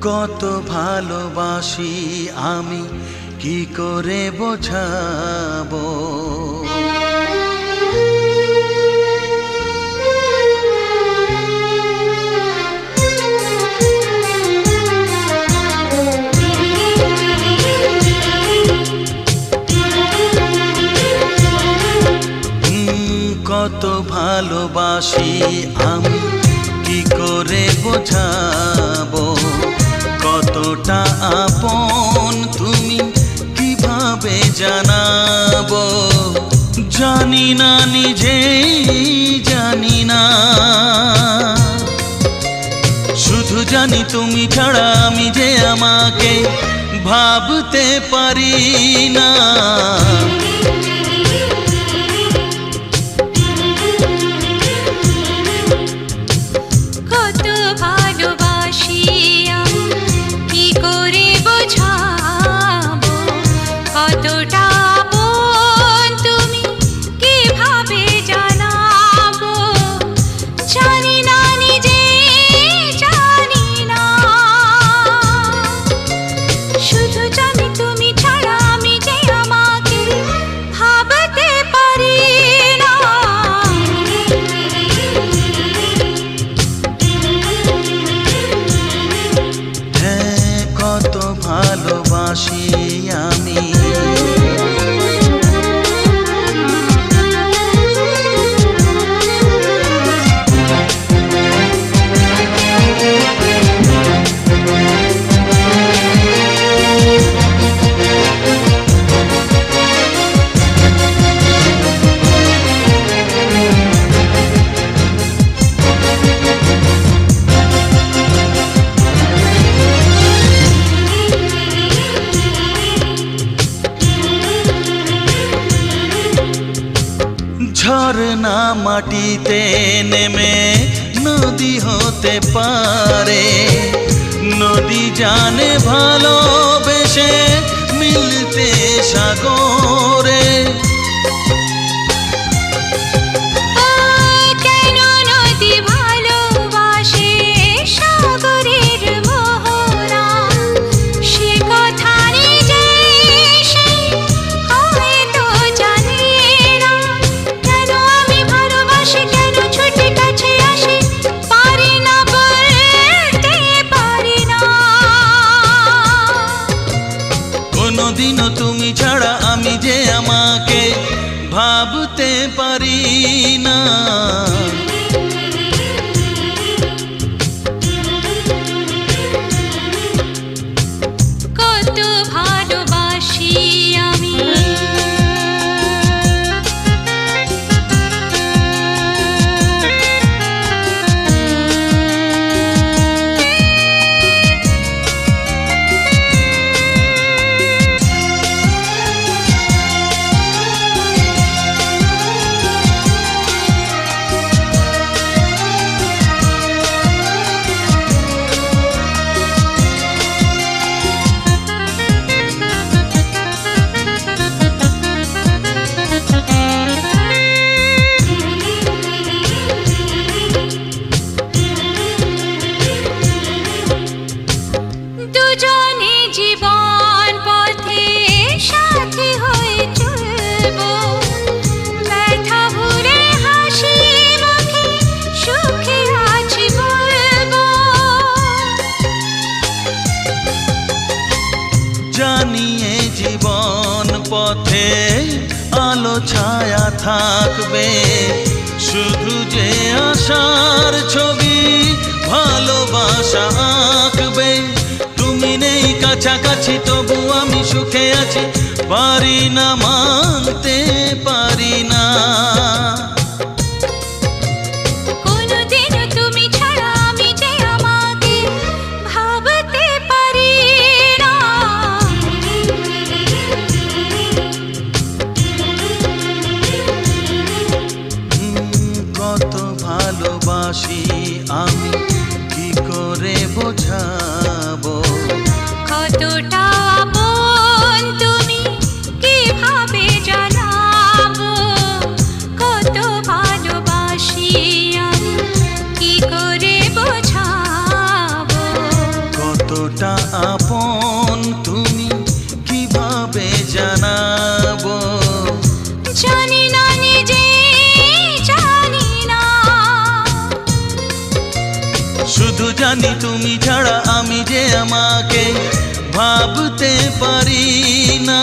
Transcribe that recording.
কত ভালোবাসি আমি কি করে বোঝাবো। কত ভালোবাসি আমি কি করে বোঝাবো, কতটা আপন তুমি কিভাবে জানাবো। জানি না নিজেই জানি না, শুধু জানি তুমি ছাড়া আমি যে আমাকে ভাবতে পারি না। ভালোবাসি আমি ঝরনা মাটিতে নেমে নদী হতে পারে, নদী জানে ভালোবেসে মিলতে সাগরে। কোনদিনও তুমি ছাড়া আমি যে আমাকে ভাবতে পারি না। কত ভালোবাসি আমি জানিয়ে জীবন পথে আলো ছায়া থাকবে, শুধু যে আশার ছবি ভালোবাসা আঁকবে। তুমি নেই কাছাকাছি তবু আমি সুখে আছি, পারি না মানতে পারি না। কত ভালোবাসি আমি কি করে বোঝাবো, কতটা আপন তুমি কিভাবে জানাবো। কত ভালোবাসি আমি কি করে বোঝাবো, কতটা আপন তুমি কিভাবে জানাবো। জানি না নিজে জানি না, শুধু জানি তুমি ছাড়া আমি যে আমাকে ভাবতে পারি না।